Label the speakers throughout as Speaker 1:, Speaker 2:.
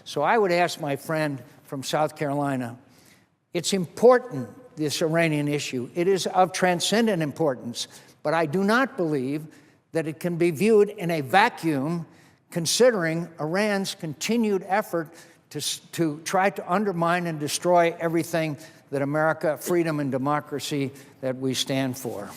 Speaker 1: So I would ask my friend from South Carolina, it's important, this Iranian issue. It is of transcendent importance, but I do not believe that it can be viewed in a vacuum, considering Iran's continued effort to try to undermine and destroy everything that America, freedom and democracy, that we stand for.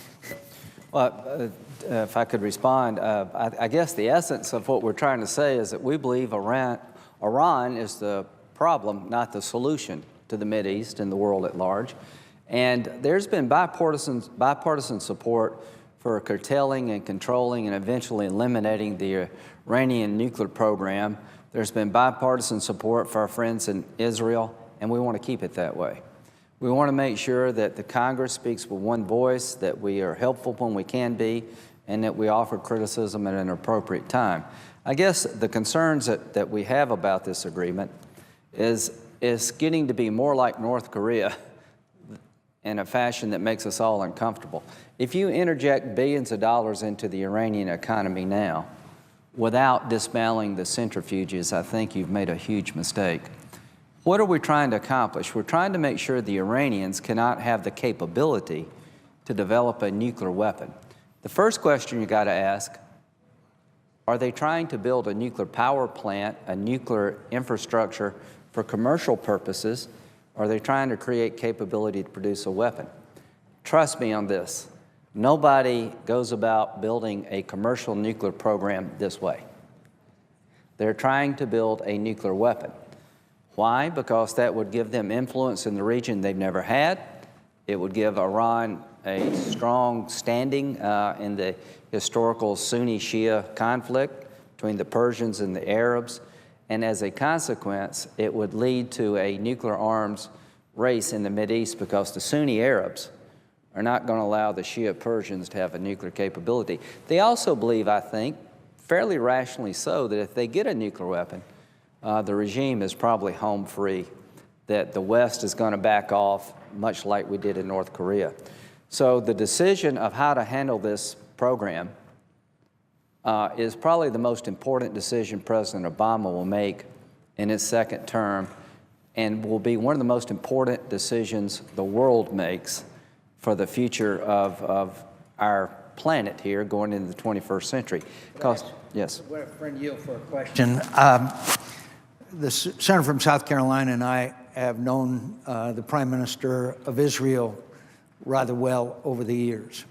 Speaker 2: Well, if I could respond, I guess the essence of what we're trying to say is that we believe Iran is the problem, not the solution to the Mideast and the world at large. And there's been bipartisan support for curtailing and controlling and eventually eliminating the Iranian nuclear program. There's been bipartisan support for our friends in Israel, and we want to keep it that way. We want to make sure that the Congress speaks with one voice, that we are helpful when we can be, and that we offer criticism at an appropriate time. I guess the concerns that we have about this agreement is getting to be more like North Korea in a fashion that makes us all uncomfortable. If you interject billions of dollars into the Iranian economy now without dismantling the centrifuges, I think you've made a huge mistake. What are we trying to accomplish? We're trying to make sure the Iranians cannot have the capability to develop a nuclear weapon. The first question you got to ask, are they trying to build a nuclear power plant, a nuclear infrastructure for commercial purposes? Or are they trying to create capability to produce a weapon? Trust me on this. Nobody goes about building a commercial nuclear program this way. They're trying to build a nuclear weapon. Why? Because that would give them influence in the region they've never had. It would give Iran a strong standing in the historical Sunni-Shia conflict between the Persians and the Arabs. And as a consequence, it would lead to a nuclear arms race in the Mideast, because the Sunni Arabs are not going to allow the Shia Persians to have a nuclear capability. They also believe, I think, fairly rationally so, that if they get a nuclear weapon, the regime is probably home free, that the West is going to back off, much like we did in North Korea. So the decision of how to handle this program is probably the most important decision President Obama will make in his second term, and will be one of the most important decisions the world makes for the future of our planet here going into the 21st century. Yes.
Speaker 1: We're a friend yield for a question. The senator from South Carolina and I have known the Prime Minister of Israel rather well over the years.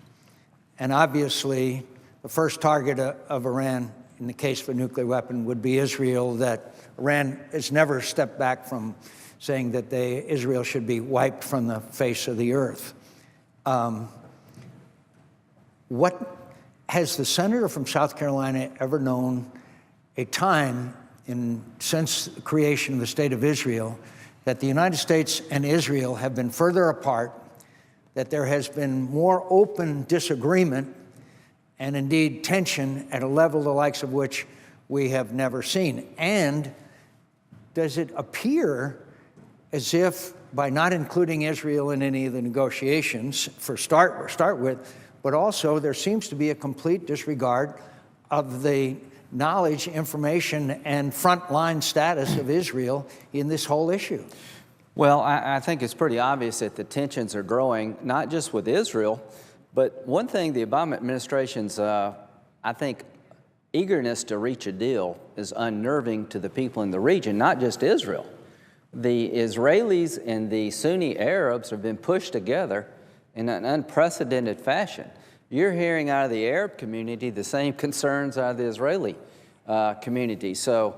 Speaker 1: And obviously, the first target of Iran in the case of a nuclear weapon would be Israel, that Iran has never stepped back from saying that Israel should be wiped from the face of the earth. What has the senator from South Carolina ever known a time since the creation of the State of Israel that the United States and Israel have been further apart, that there has been more open disagreement and indeed tension at a level the likes of which we have never seen? And does it appear as if, by not including Israel in any of the negotiations start with, but also there seems to be a complete disregard of the knowledge, information, and frontline status of Israel in this whole issue?
Speaker 2: Well, I think it's pretty obvious that the tensions are growing, not just with Israel, but one thing the Obama administration's, I think, eagerness to reach a deal is unnerving to the people in the region, not just Israel. The Israelis and the Sunni Arabs have been pushed together in an unprecedented fashion. You're hearing out of the Arab community the same concerns out of the Israeli community. So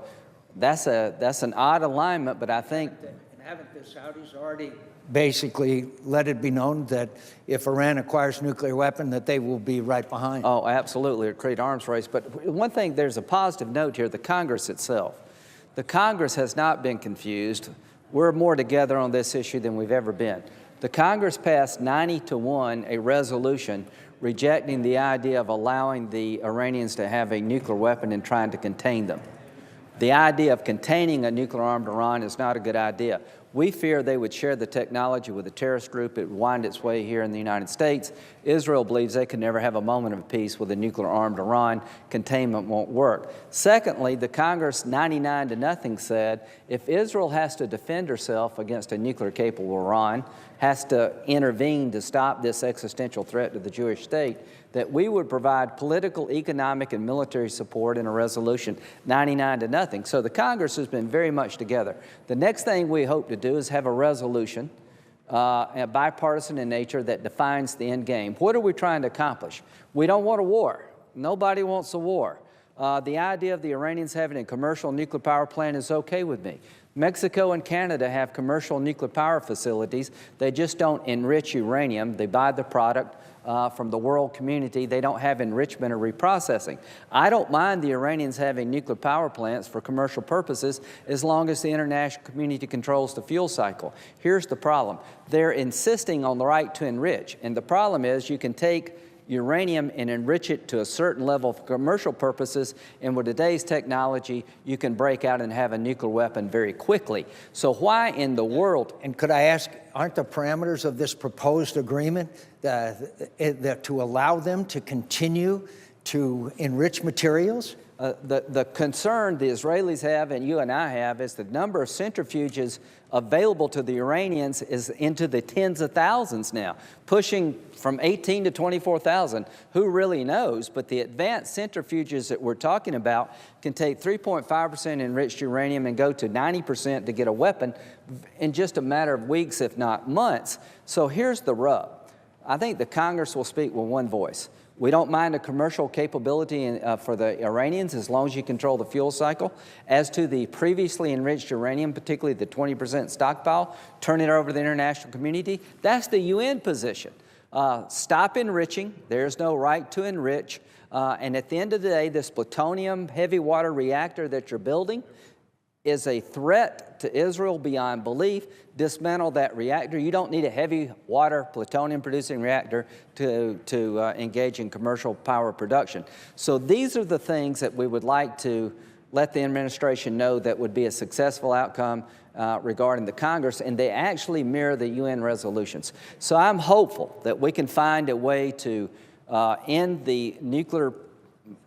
Speaker 2: that's an odd alignment, but I think...
Speaker 1: And haven't the Saudis already basically let it be known that if Iran acquires a nuclear weapon, that they will be right behind?
Speaker 2: Oh, absolutely, it'll create arms race. But one thing, there's a positive note here, the Congress itself. The Congress has not been confused. We're more together on this issue than we've ever been. The Congress passed 90-1 a resolution rejecting the idea of allowing the Iranians to have a nuclear weapon and trying to contain them. The idea of containing a nuclear-armed Iran is not a good idea. We fear they would share the technology with a terrorist group. It would wind its way here in the United States. Israel believes they could never have a moment of peace with a nuclear-armed Iran. Containment won't work. Secondly, the Congress 99-0 said if Israel has to defend herself against a nuclear-capable Iran, has to intervene to stop this existential threat to the Jewish state, that we would provide political, economic, and military support in a resolution 99-0. So the Congress has been very much together. The next thing we hope to do is have a resolution, bipartisan in nature, that defines the end game. What are we trying to accomplish? We don't want a war. Nobody wants a war. The idea of the Iranians having a commercial nuclear power plant is okay with me. Mexico and Canada have commercial nuclear power facilities. They just don't enrich uranium. They buy the product from the world community. They don't have enrichment or reprocessing. I don't mind the Iranians having nuclear power plants for commercial purposes as long as the international community controls the fuel cycle. Here's the problem. They're insisting on the right to enrich, and the problem is you can take uranium and enrich it to a certain level for commercial purposes, and with today's technology, you can break out and have a nuclear weapon very quickly. So why in the world?
Speaker 1: And could I ask, aren't the parameters of this proposed agreement that to allow them to continue to enrich materials?
Speaker 2: The concern the Israelis have and you and I have is the number of centrifuges available to the Iranians is into the tens of thousands now, pushing from 18 to 24,000. Who really knows? But the advanced centrifuges that we're talking about can take 3.5% enriched uranium and go to 90% to get a weapon in just a matter of weeks, if not months. So here's the rub. I think the Congress will speak with one voice. We don't mind a commercial capability for the Iranians as long as you control the fuel cycle. As to the previously enriched uranium, particularly the 20% stockpile, turn it over to the international community, that's the UN position. Stop enriching. There's no right to enrich. And at the end of the day, this plutonium heavy water reactor that you're building is a threat to Israel beyond belief. Dismantle that reactor. You don't need a heavy water plutonium producing reactor to engage in commercial power production. So these are the things that we would like to let the administration know that would be a successful outcome regarding the Congress, and they actually mirror the UN resolutions. So I'm hopeful that we can find a way to end the nuclear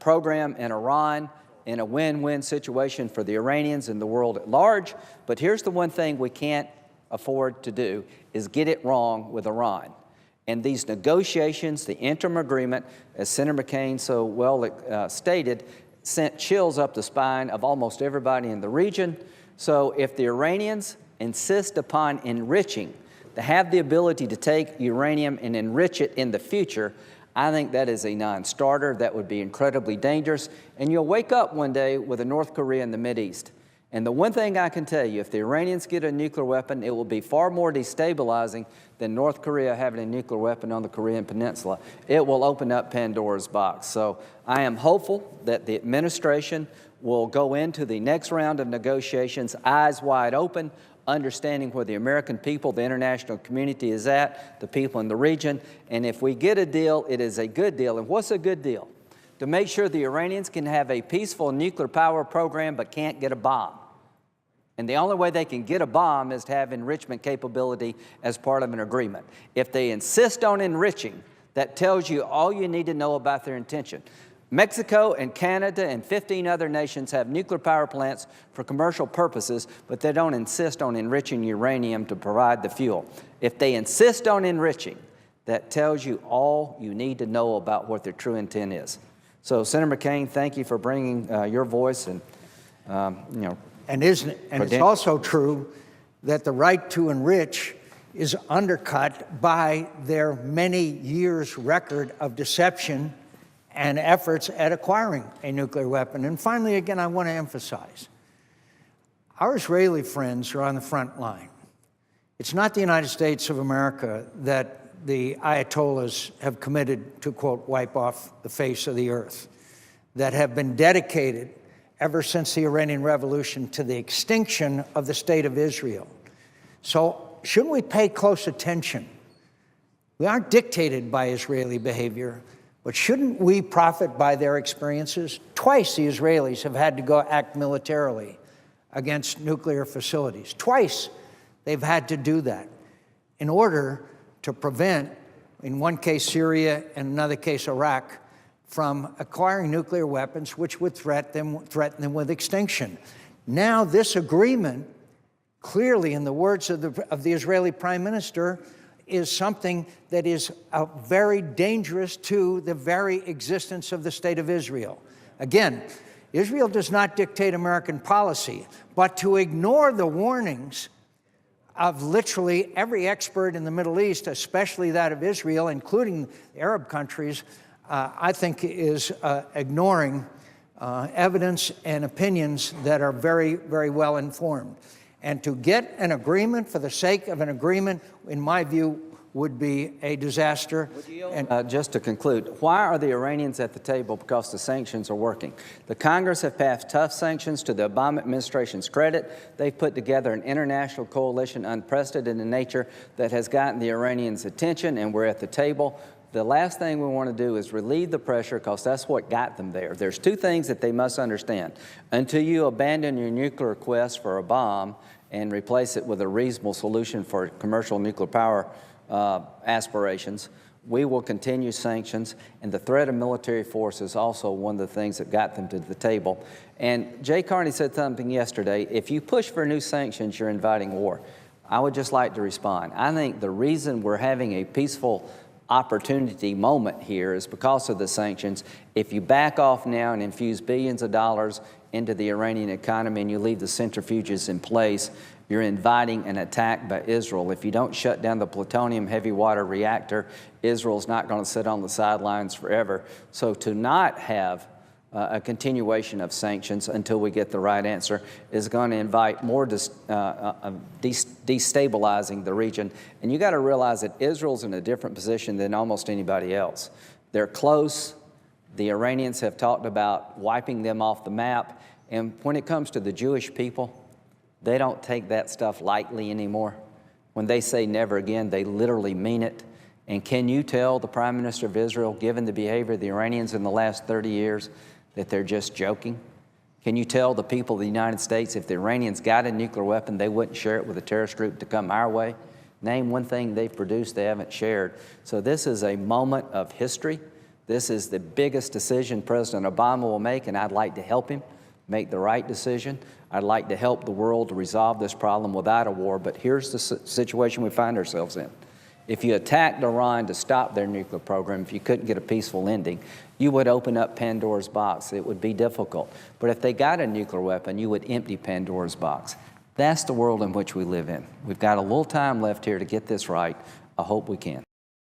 Speaker 2: program in Iran in a win-win situation for the Iranians and the world at large. But here's the one thing we can't afford to do is get it wrong with Iran. And these negotiations, the interim agreement, as Senator McCain so well stated, sent chills up the spine of almost everybody in the region. So if the Iranians insist upon enriching, to have the ability to take uranium and enrich it in the future, I think that is a non-starter. That would be incredibly dangerous. And you'll wake up one day with a North Korea in the Mideast. And the one thing I can tell you, if the Iranians get a nuclear weapon, it will be far more destabilizing than North Korea having a nuclear weapon on the Korean Peninsula. It will open up Pandora's box. So I am hopeful that the administration will go into the next round of negotiations eyes wide open, understanding where the American people, the international community is at, the people in the region. And if we get a deal, it is a good deal. And what's a good deal? To make sure the Iranians can have a peaceful nuclear power program but can't get a bomb. And the only way they can get a bomb is to have enrichment capability as part of an agreement. If they insist on enriching, that tells you all you need to know about their intention. Mexico and Canada and 15 other nations have nuclear power plants for commercial purposes, but they don't insist on enriching uranium to provide the fuel. If they insist on enriching, that tells you all you need to know about what their true intent is. So, Senator McCain, thank you for bringing your voice and,
Speaker 1: And it's also true that the right to enrich is undercut by their many years' record of deception and efforts at acquiring a nuclear weapon. And finally, again, I want to emphasize, our Israeli friends are on the front line. It's not the United States of America that the Ayatollahs have committed to, quote, wipe off the face of the earth, that have been dedicated ever since the Iranian Revolution to the extinction of the State of Israel. So shouldn't we pay close attention? We aren't dictated by Israeli behavior, but shouldn't we profit by their experiences? Twice the Israelis have had to go act militarily against nuclear facilities. Twice They've had to do that in order to prevent, in one case Syria and another case Iraq, from acquiring nuclear weapons, which would threaten them with extinction. Now this agreement, clearly in the words of the Israeli Prime Minister, is something that is very dangerous to the very existence of the State of Israel. Again, Israel does not dictate American policy, but to ignore the warnings of literally every expert in the Middle East, especially that of Israel, including the Arab countries, I think is ignoring evidence and opinions that are very, very well informed. And to get an agreement for the sake of an agreement, in my view, would be a disaster.
Speaker 2: And just to conclude, why are the Iranians at the table? Because the sanctions are working. The Congress have passed tough sanctions to the Obama administration's credit. They've put together an international coalition unprecedented in nature that has gotten the Iranians' attention, and we're at the table. The last thing we want to do is relieve the pressure, because that's what got them there. There's two things that they must understand. Until you abandon your nuclear quest for a bomb and replace it with a reasonable solution for commercial nuclear power aspirations, we will continue sanctions, and the threat of military force is also one of the things that got them to the table. And Jay Carney said something yesterday: if you push for new sanctions, you're inviting war. I would just like to respond. I think the reason we're having a peaceful opportunity moment here is because of the sanctions. If you back off now and infuse billions of dollars into the Iranian economy and you leave the centrifuges in place, you're inviting an attack by Israel. If you don't shut down the plutonium heavy water reactor, Israel's not going to sit on the sidelines forever. So to not have a continuation of sanctions until we get the right answer is going to invite more destabilizing the region. And you got to realize that Israel's in a different position than almost anybody else. They're close. The Iranians have talked about wiping them off the map. And when it comes to the Jewish people, they don't take that stuff lightly anymore. When they say never again, they literally mean it. And can you tell the Prime Minister of Israel, given the behavior of the Iranians in the last 30 years, that they're just joking? Can you tell the people of the United States if the Iranians got a nuclear weapon, they wouldn't share it with a terrorist group to come our way? Name one thing they've produced they haven't shared. So this is a moment of history. This is the biggest decision President Obama will make, and I'd like to help him make the right decision. I'd like to help the world to resolve this problem without a war, but here's the situation we find ourselves in. If you attacked Iran to stop their nuclear program, if you couldn't get a peaceful ending, you would open up Pandora's box. It would be difficult. But if they got a nuclear weapon, you would empty Pandora's box. That's the world in which we live in. We've got a little time left here to get this right. I hope we can.